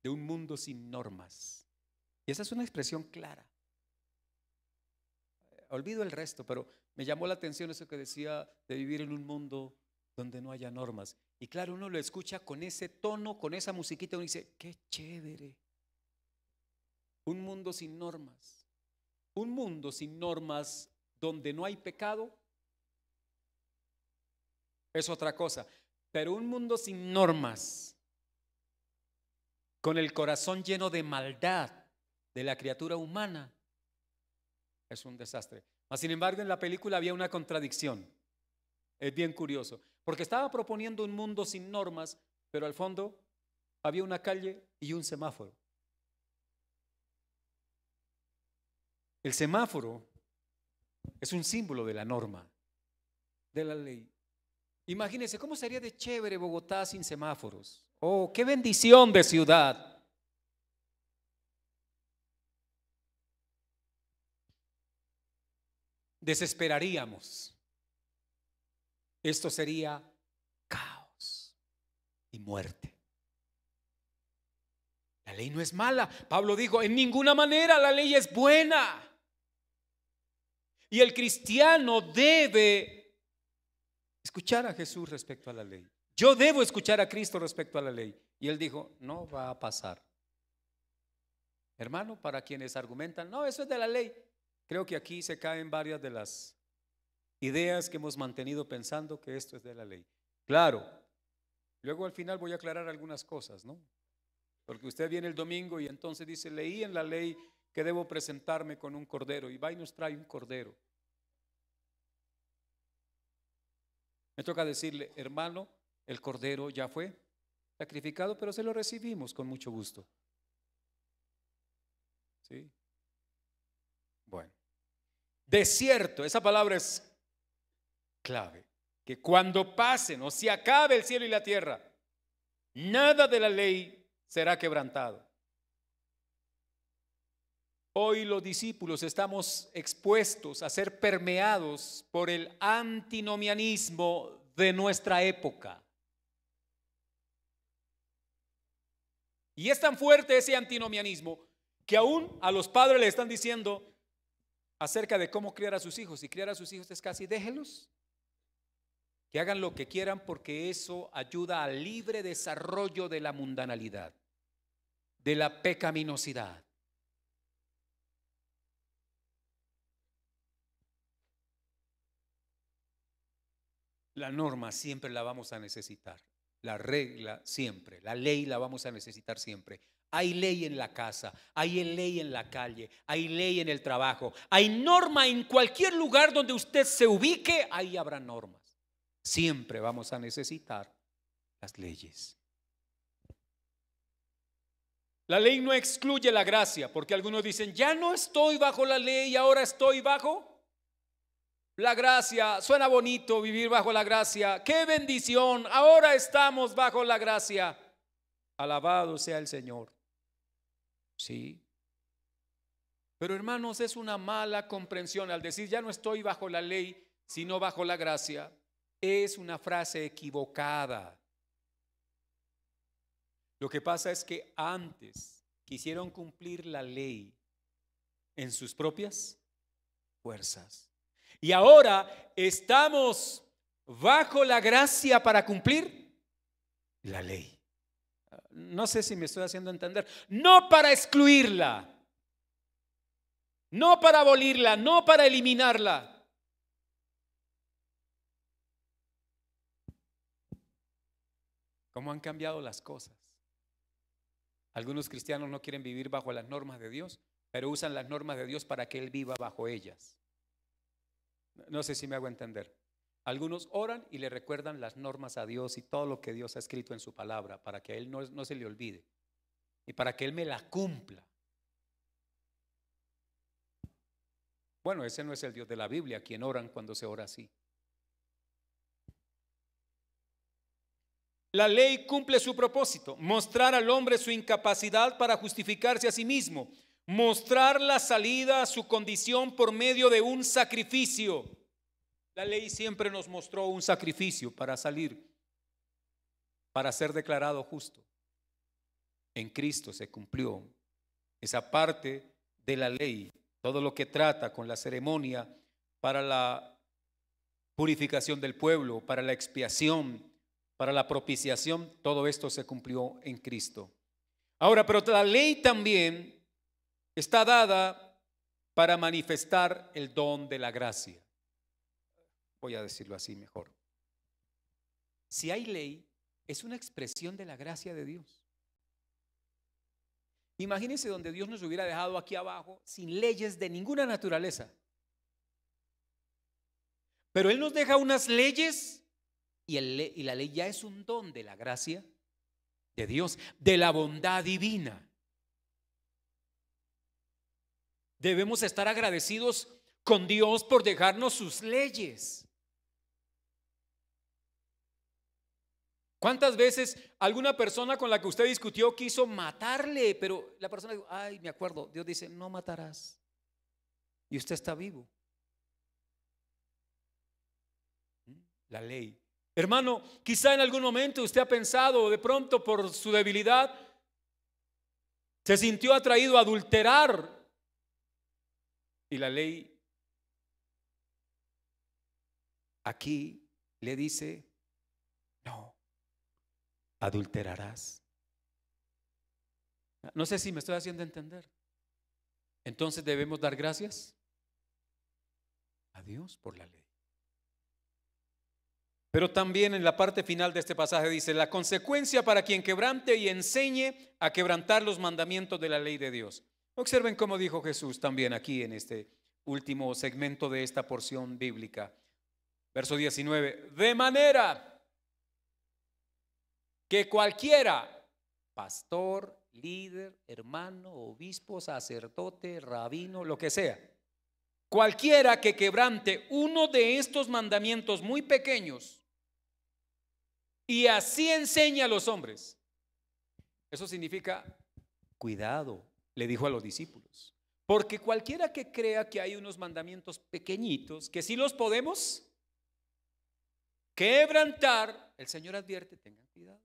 Speaker 1: de un mundo sin normas. Y esa es una expresión clara. Olvido el resto, pero me llamó la atención eso que decía de vivir en un mundo donde no haya normas. Y claro, uno lo escucha con ese tono, con esa musiquita, uno dice, qué chévere. Un mundo sin normas. Un mundo sin normas donde no hay pecado es otra cosa. Pero un mundo sin normas, con el corazón lleno de maldad de la criatura humana, es un desastre. Mas, sin embargo, en la película había una contradicción. Es bien curioso, porque estaba proponiendo un mundo sin normas, pero al fondo había una calle y un semáforo. El semáforo es un símbolo de la norma, de la ley. Imagínense cómo sería de chévere Bogotá sin semáforos. Oh, qué bendición de ciudad. Desesperaríamos. Esto sería caos y muerte. La ley no es mala. Pablo dijo, en ninguna manera la ley es buena. Y el cristiano debe escuchar a Jesús respecto a la ley. Yo debo escuchar a Cristo respecto a la ley. Y él dijo, no va a pasar. Hermano, para quienes argumentan, no, eso es de la ley. Creo que aquí se caen varias de las ideas que hemos mantenido pensando que esto es de la ley. Claro, luego al final voy a aclarar algunas cosas, ¿no? Porque usted viene el domingo y entonces dice, leí en la ley que debo presentarme con un cordero, y va y nos trae un cordero. Me toca decirle, hermano, el cordero ya fue sacrificado, pero se lo recibimos con mucho gusto. ¿Sí? Bueno, de cierto, esa palabra es clave, que cuando pasen o se acabe el cielo y la tierra, nada de la ley será quebrantado. Hoy los discípulos estamos expuestos a ser permeados por el antinomianismo de nuestra época. Y es tan fuerte ese antinomianismo que aún a los padres le están diciendo acerca de cómo criar a sus hijos. Y criar a sus hijos es casi déjenlos que hagan lo que quieran, porque eso ayuda al libre desarrollo de la mundanalidad, de la pecaminosidad. La norma siempre la vamos a necesitar. La regla siempre. La ley la vamos a necesitar siempre. Hay ley en la casa, hay ley en la calle, hay ley en el trabajo, hay norma en cualquier lugar donde usted se ubique, ahí habrá normas. Siempre vamos a necesitar las leyes. La ley no excluye la gracia, porque algunos dicen, ya no estoy bajo la ley, ahora estoy bajo la gracia. Suena bonito vivir bajo la gracia. ¡Qué bendición! Ahora estamos bajo la gracia. Alabado sea el Señor. Sí. Pero hermanos, es una mala comprensión al decir, ya no estoy bajo la ley, sino bajo la gracia. Es una frase equivocada. Lo que pasa es que antes quisieron cumplir la ley en sus propias fuerzas. Y ahora estamos bajo la gracia para cumplir la ley. No sé si me estoy haciendo entender. No para excluirla, no para abolirla, no para eliminarla. ¿Cómo han cambiado las cosas? Algunos cristianos no quieren vivir bajo las normas de Dios, pero usan las normas de Dios para que Él viva bajo ellas. No sé si me hago entender. Algunos oran y le recuerdan las normas a Dios y todo lo que Dios ha escrito en su palabra para que a Él no se le olvide y para que Él me la cumpla. Bueno, ese no es el Dios de la Biblia, quien oran cuando se ora así. La ley cumple su propósito, mostrar al hombre su incapacidad para justificarse a sí mismo, mostrar la salida a su condición por medio de un sacrificio. La ley siempre nos mostró un sacrificio para salir, para ser declarado justo. En Cristo se cumplió esa parte de la ley, todo lo que trata con la ceremonia para la purificación del pueblo, para la expiación, para la propiciación, todo esto se cumplió en Cristo. Ahora, pero la ley también está dada para manifestar el don de la gracia. Voy a decirlo así mejor. Si hay ley, es una expresión de la gracia de Dios. Imagínense donde Dios nos hubiera dejado aquí abajo sin leyes de ninguna naturaleza. Pero Él nos deja unas leyes y la ley ya es un don de la gracia de Dios, de la bondad divina. Debemos estar agradecidos con Dios por dejarnos sus leyes. ¿Cuántas veces alguna persona con la que usted discutió quiso matarle? Pero la persona dijo, ay, me acuerdo, Dios dice, no matarás. Y usted está vivo. La ley. Hermano, quizá en algún momento usted ha pensado, de pronto por su debilidad, se sintió atraído a adulterar. Y la ley aquí le dice, no, adulterarás. No sé si me estoy haciendo entender. Entonces debemos dar gracias a Dios por la ley. Pero también en la parte final de este pasaje dice, la consecuencia para quien quebrante y enseñe a quebrantar los mandamientos de la ley de Dios. Observen cómo dijo Jesús también aquí en este último segmento de esta porción bíblica. Verso 19, de manera que cualquiera, pastor, líder, hermano, obispo, sacerdote, rabino, lo que sea, cualquiera que quebrante uno de estos mandamientos muy pequeños y así enseña a los hombres. Eso significa, cuidado, le dijo a los discípulos, porque cualquiera que crea que hay unos mandamientos pequeñitos, que sí los podemos quebrantar, el Señor advierte, tengan cuidado.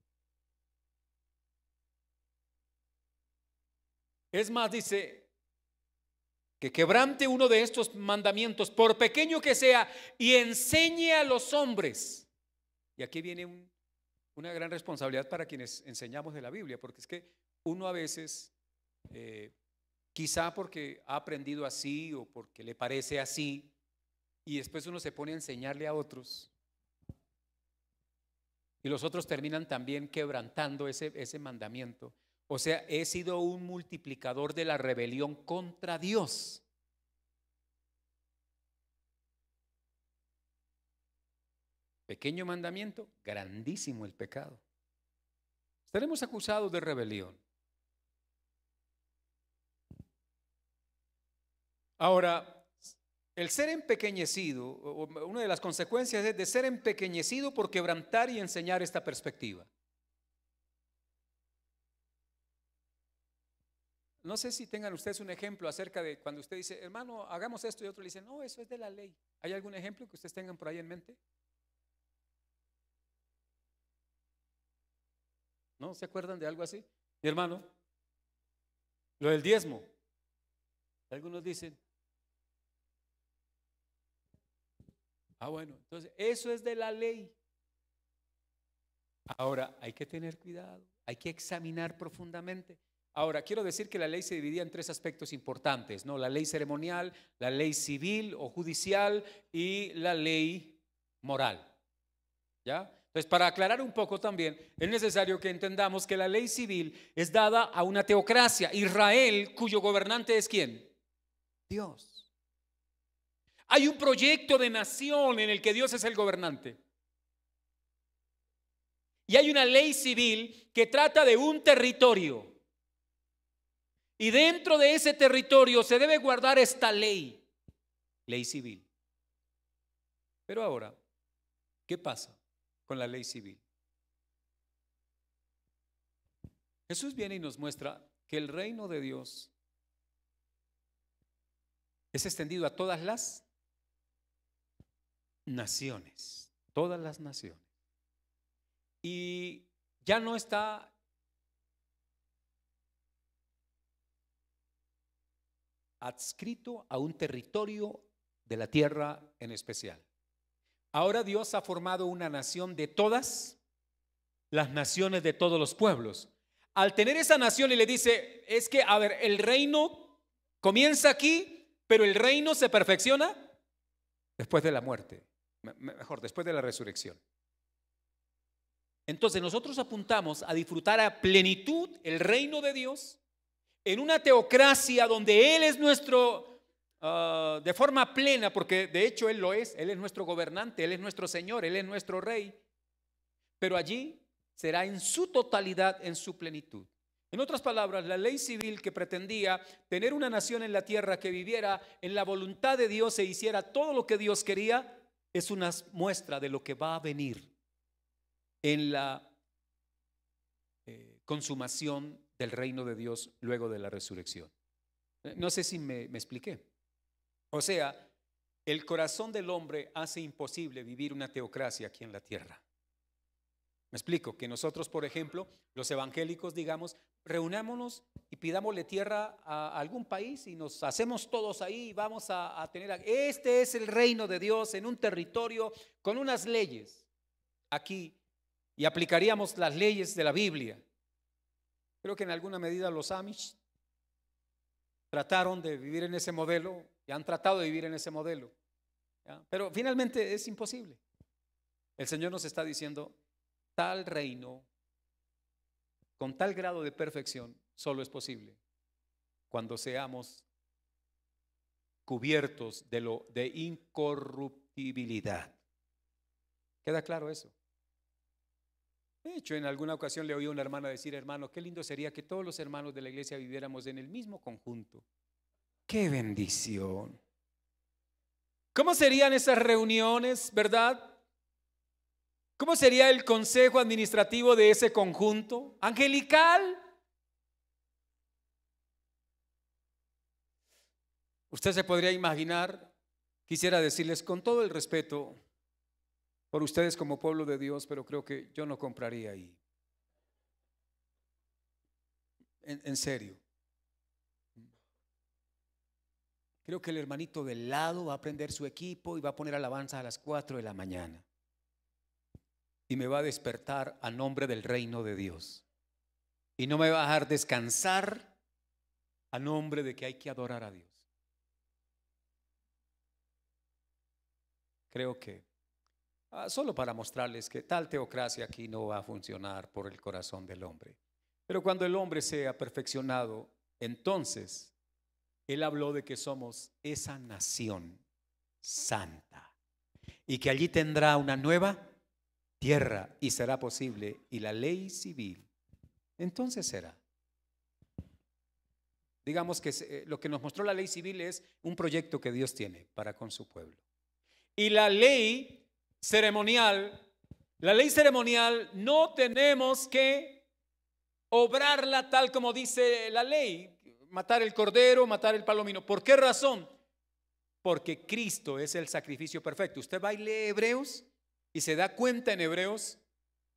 Speaker 1: Es más, dice, que quebrante uno de estos mandamientos, por pequeño que sea, y enseñe a los hombres. Y aquí viene una gran responsabilidad para quienes enseñamos de la Biblia, porque es que uno a veces, quizá porque ha aprendido así o porque le parece así, y después uno se pone a enseñarle a otros, y los otros terminan también quebrantando ese mandamiento. O sea, he sido un multiplicador de la rebelión contra Dios. Pequeño mandamiento, grandísimo el pecado. Estaremos acusados de rebelión. Ahora, el ser empequeñecido, una de las consecuencias es de ser empequeñecido por quebrantar y enseñar esta perspectiva. No sé si tengan ustedes un ejemplo acerca de cuando usted dice, hermano, hagamos esto, y otro le dice, no, eso es de la ley. ¿Hay algún ejemplo que ustedes tengan por ahí en mente? ¿No se acuerdan de algo así? Mi hermano, lo del diezmo. Algunos dicen, bueno, entonces eso es de la ley. Ahora, hay que tener cuidado, hay que examinar profundamente. Ahora, quiero decir que la ley se dividía en tres aspectos importantes, ¿no? La ley ceremonial, la ley civil o judicial y la ley moral. ¿Ya? Entonces, para aclarar un poco también, es necesario que entendamos que la ley civil es dada a una teocracia, Israel, cuyo gobernante es ¿quién? Dios. Hay un proyecto de nación en el que Dios es el gobernante. Y hay una ley civil que trata de un territorio. Y dentro de ese territorio se debe guardar esta ley, ley civil. Pero ahora, ¿qué pasa con la ley civil? Jesús viene y nos muestra que el reino de Dios es extendido a todas las naciones, todas las naciones. Y ya no está adscrito a un territorio de la tierra en especial. Ahora Dios ha formado una nación de todas las naciones de todos los pueblos. Al tener esa nación y le dice, es que, a ver, el reino comienza aquí, pero el reino se perfecciona después de la muerte, mejor, después de la resurrección. Entonces nosotros apuntamos a disfrutar a plenitud el reino de Dios en una teocracia donde Él es nuestro, de forma plena, porque de hecho Él lo es, Él es nuestro gobernante, Él es nuestro Señor, Él es nuestro Rey, pero allí será en su totalidad, en su plenitud. En otras palabras, la ley civil que pretendía tener una nación en la tierra que viviera en la voluntad de Dios e hiciera todo lo que Dios quería, es una muestra de lo que va a venir en la consumación del reino de Dios luego de la resurrección. No sé si me expliqué. O sea, el corazón del hombre hace imposible vivir una teocracia aquí en la tierra. Me explico, que nosotros, por ejemplo, los evangélicos, digamos, reunámonos y pidámosle tierra a algún país y nos hacemos todos ahí y vamos a tener, este es el reino de Dios en un territorio con unas leyes aquí y aplicaríamos las leyes de la Biblia. Creo que en alguna medida los Amish trataron de vivir en ese modelo y han tratado de vivir en ese modelo, ¿ya? Pero finalmente es imposible. El Señor nos está diciendo, tal reino con tal grado de perfección solo es posible cuando seamos cubiertos de incorruptibilidad. ¿Queda claro eso? De hecho, en alguna ocasión le oí a una hermana decir, hermano, qué lindo sería que todos los hermanos de la iglesia viviéramos en el mismo conjunto. ¡Qué bendición! ¿Cómo serían esas reuniones, verdad? ¿Cómo sería el consejo administrativo de ese conjunto? ¿Angelical? Usted se podría imaginar, quisiera decirles con todo el respeto por ustedes como pueblo de Dios, pero creo que yo no compraría ahí. En serio. Creo que el hermanito del lado va a prender su equipo y va a poner alabanza a las 4 de la mañana. Y me va a despertar a nombre del reino de Dios. Y no me va a dejar descansar a nombre de que hay que adorar a Dios. Creo que Solo para mostrarles que tal teocracia aquí no va a funcionar por el corazón del hombre. Pero cuando el hombre sea perfeccionado, entonces Él habló de que somos esa nación santa y que allí tendrá una nueva tierra y será posible, y la ley civil entonces será. Digamos que lo que nos mostró la ley civil es un proyecto que Dios tiene para con su pueblo. Y la ley ceremonial no tenemos que obrarla tal como dice la ley, matar el cordero, matar el palomino. ¿Por qué razón? Porque Cristo es el sacrificio perfecto. Usted va y lee Hebreos y se da cuenta en Hebreos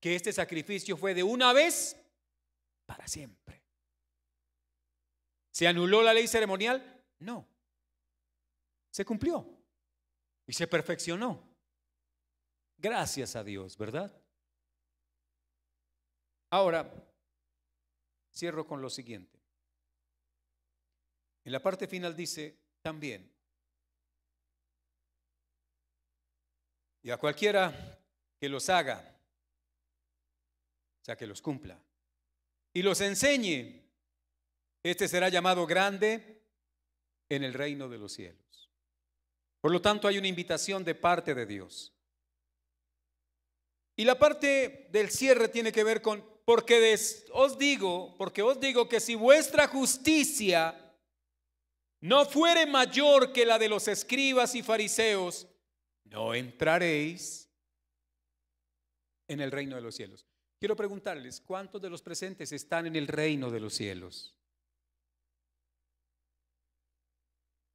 Speaker 1: que este sacrificio fue de una vez para siempre. ¿Se anuló la ley ceremonial? No. Se cumplió y se perfeccionó. Gracias a Dios, ¿verdad? Ahora, cierro con lo siguiente. En la parte final dice también: y a cualquiera que los haga, o sea, que los cumpla, y los enseñe, este será llamado grande en el reino de los cielos. Por lo tanto, hay una invitación de parte de Dios. Y la parte del cierre tiene que ver con, porque os digo que si vuestra justicia no fuere mayor que la de los escribas y fariseos, no entraréis en el reino de los cielos. Quiero preguntarles, ¿cuántos de los presentes están en el reino de los cielos?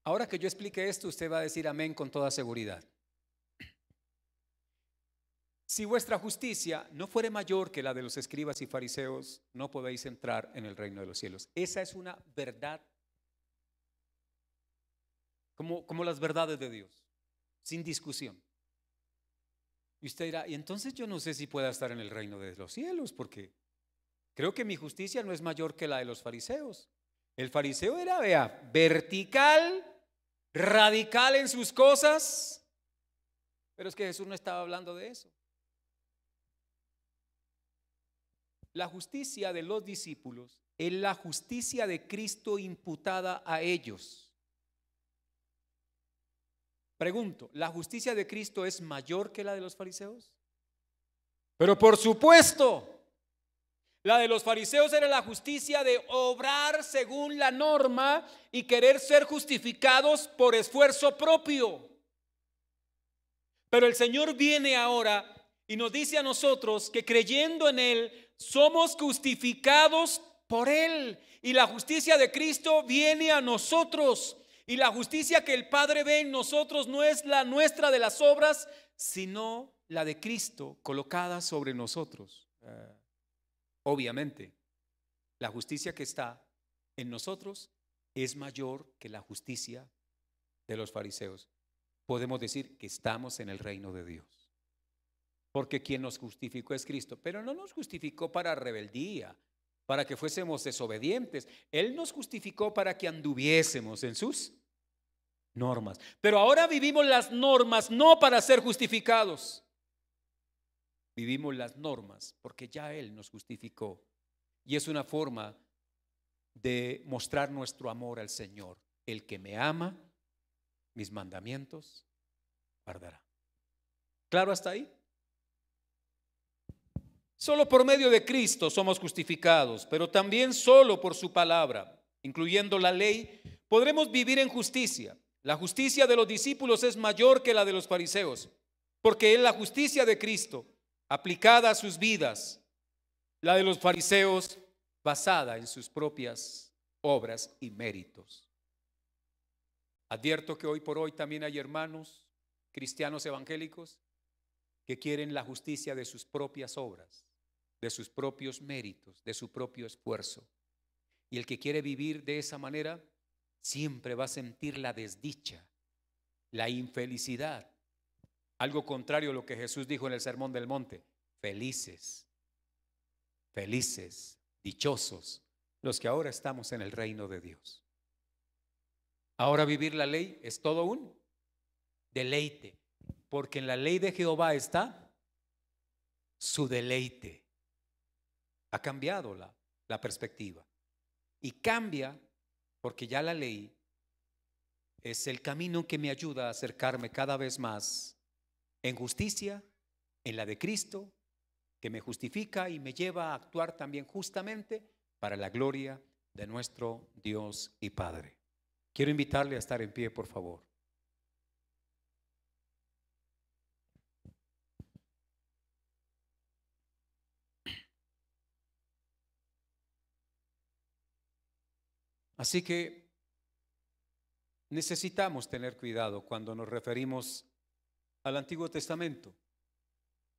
Speaker 1: Ahora que yo explique esto, usted va a decir amén con toda seguridad. Si vuestra justicia no fuere mayor que la de los escribas y fariseos, no podéis entrar en el reino de los cielos. Esa es una verdad, como las verdades de Dios, sin discusión. Y usted dirá, y entonces yo no sé si pueda estar en el reino de los cielos, porque creo que mi justicia no es mayor que la de los fariseos. El fariseo era, vea, vertical, radical en sus cosas, pero es que Jesús no estaba hablando de eso. La justicia de los discípulos es la justicia de Cristo imputada a ellos. Pregunto, ¿la justicia de Cristo es mayor que la de los fariseos? Pero por supuesto, la de los fariseos era la justicia de obrar según la norma y querer ser justificados por esfuerzo propio. Pero el Señor viene ahora y nos dice a nosotros que creyendo en Él somos justificados por Él, y la justicia de Cristo viene a nosotros, y la justicia que el Padre ve en nosotros no es la nuestra de las obras, sino la de Cristo colocada sobre nosotros. Obviamente, la justicia que está en nosotros es mayor que la justicia de los fariseos. Podemos decir que estamos en el reino de Dios, porque quien nos justificó es Cristo, pero no nos justificó para rebeldía, para que fuésemos desobedientes. Él nos justificó para que anduviésemos en sus normas. Pero ahora vivimos las normas no para ser justificados. Vivimos las normas porque ya Él nos justificó. Y es una forma de mostrar nuestro amor al Señor. El que me ama, mis mandamientos guardará. ¿Claro hasta ahí? Solo por medio de Cristo somos justificados, pero también solo por su palabra, incluyendo la ley, podremos vivir en justicia. La justicia de los discípulos es mayor que la de los fariseos, porque es la justicia de Cristo aplicada a sus vidas, la de los fariseos basada en sus propias obras y méritos. Advierto que hoy por hoy también hay hermanos cristianos evangélicos que quieren la justicia de sus propias obras, de sus propios méritos, de su propio esfuerzo. Y el que quiere vivir de esa manera siempre va a sentir la desdicha, la infelicidad. Algo contrario a lo que Jesús dijo en el Sermón del Monte: felices, felices, dichosos los que ahora estamos en el reino de Dios. Ahora vivir la ley es todo un deleite. porque en la ley de Jehová está su deleite. Ha cambiado la perspectiva. Y cambia porque ya la ley es el camino que me ayuda a acercarme cada vez más en justicia, en la de Cristo, que me justifica y me lleva a actuar también justamente para la gloria de nuestro Dios y Padre. Quiero invitarle a estar en pie, por favor. Así que necesitamos tener cuidado cuando nos referimos al Antiguo Testamento,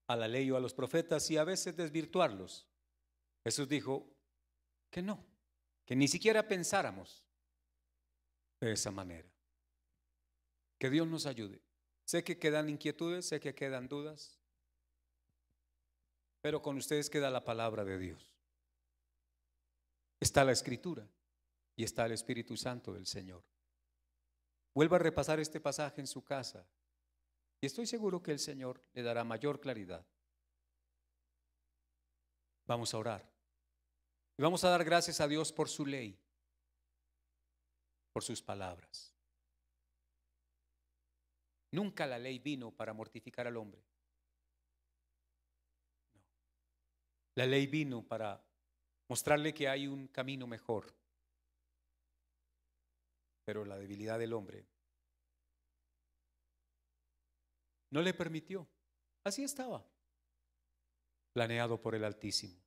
Speaker 1: a la ley o a los profetas, y a veces desvirtuarlos. Jesús dijo que no, que ni siquiera pensáramos de esa manera. Que Dios nos ayude. Sé que quedan inquietudes, sé que quedan dudas, pero con ustedes queda la palabra de Dios. Está la Escritura y está el Espíritu Santo del Señor. Vuelva a repasar este pasaje en su casa y estoy seguro que el Señor le dará mayor claridad. Vamos a orar y vamos a dar gracias a Dios por su ley, por sus palabras. Nunca la ley vino para mortificar al hombre. No. La ley vino para mostrarle que hay un camino mejor. Pero la debilidad del hombre no le permitió. Así estaba, planeado por el Altísimo.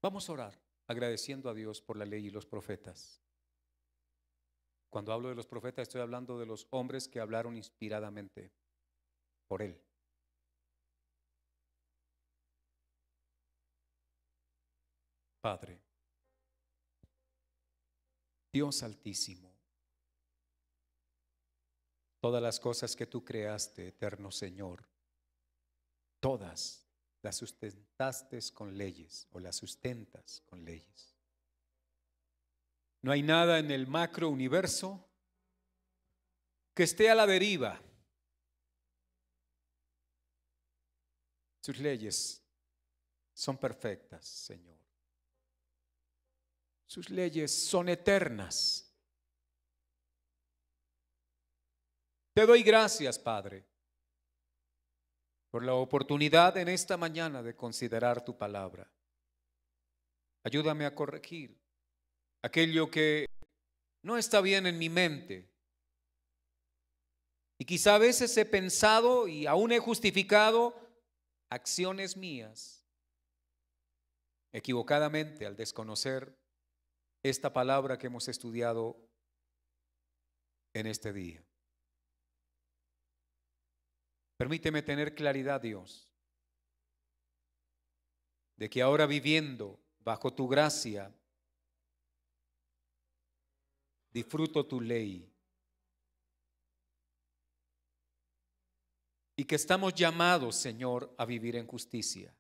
Speaker 1: Vamos a orar agradeciendo a Dios por la ley y los profetas. Cuando hablo de los profetas estoy hablando de los hombres que hablaron inspiradamente por Él. Padre, Dios Altísimo, todas las cosas que tú creaste, eterno Señor, todas las sustentaste con leyes o las sustentas con leyes. No hay nada en el macro universo que esté a la deriva. Sus leyes son perfectas, Señor. Sus leyes son eternas. Te doy gracias, Padre, por la oportunidad en esta mañana de considerar tu palabra. Ayúdame a corregir aquello que no está bien en mi mente. Y quizá a veces he pensado y aún he justificado acciones mías equivocadamente al desconocer esta palabra que hemos estudiado en este día. Permíteme tener claridad, Dios, de que ahora viviendo bajo tu gracia, disfruto tu ley y que estamos llamados, Señor, a vivir en justicia.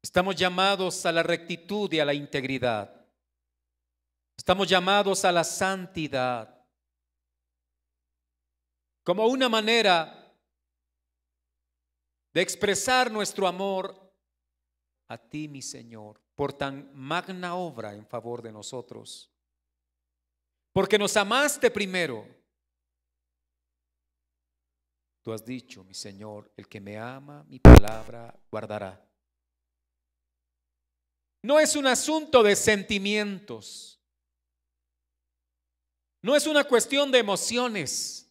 Speaker 1: Estamos llamados a la rectitud y a la integridad. Estamos llamados a la santidad como una manera de expresar nuestro amor a ti, mi Señor, por tan magna obra en favor de nosotros. Porque nos amaste primero. Tú has dicho, mi Señor, el que me ama, mi palabra guardará. No es un asunto de sentimientos. No es una cuestión de emociones.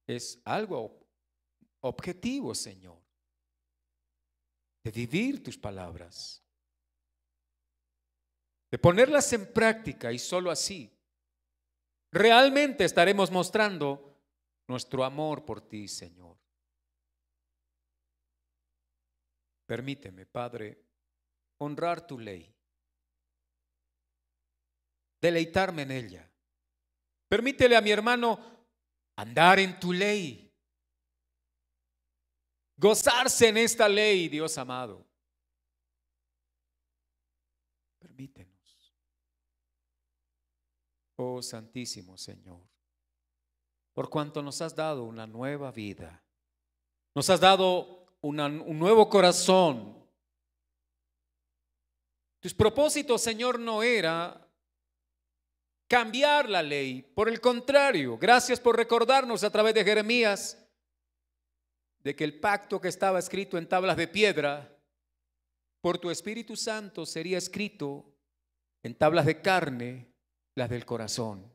Speaker 1: Es algo objetivo, Señor, de vivir tus palabras, de ponerlas en práctica, y solo así realmente estaremos mostrando nuestro amor por ti, Señor. Permíteme, Padre, honrar tu ley, deleitarme en ella. Permítele a mi hermano andar en tu ley, gozarse en esta ley, Dios amado. Permítenos. Oh Santísimo Señor, por cuanto nos has dado una nueva vida, nos has dado un nuevo corazón. Tus propósitos, Señor, no era cambiar la ley. Por el contrario, gracias por recordarnos a través de Jeremías de que el pacto que estaba escrito en tablas de piedra, por tu Espíritu Santo sería escrito en tablas de carne, las del corazón.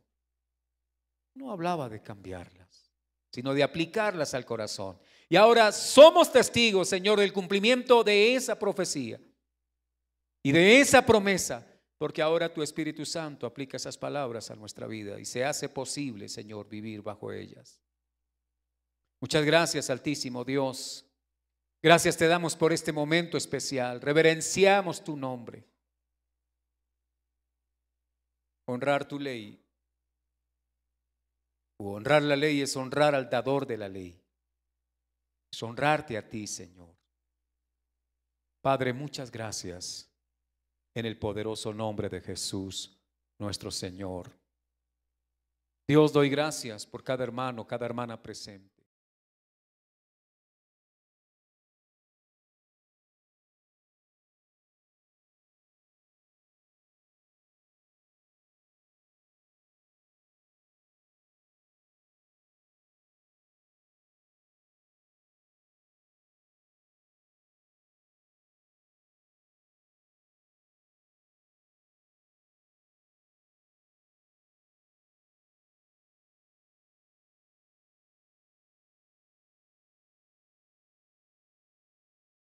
Speaker 1: No hablaba de cambiarlas, sino de aplicarlas al corazón. Y ahora somos testigos, Señor, del cumplimiento de esa profecía y de esa promesa, porque ahora tu Espíritu Santo aplica esas palabras a nuestra vida y se hace posible, Señor, vivir bajo ellas. Muchas gracias, Altísimo Dios. Gracias te damos por este momento especial. Reverenciamos tu nombre. Honrar tu ley. Honrar la ley es honrar al dador de la ley. Es honrarte a ti, Señor. Padre, muchas gracias en el poderoso nombre de Jesús, nuestro Señor. Dios, doy gracias por cada hermano, cada hermana presente.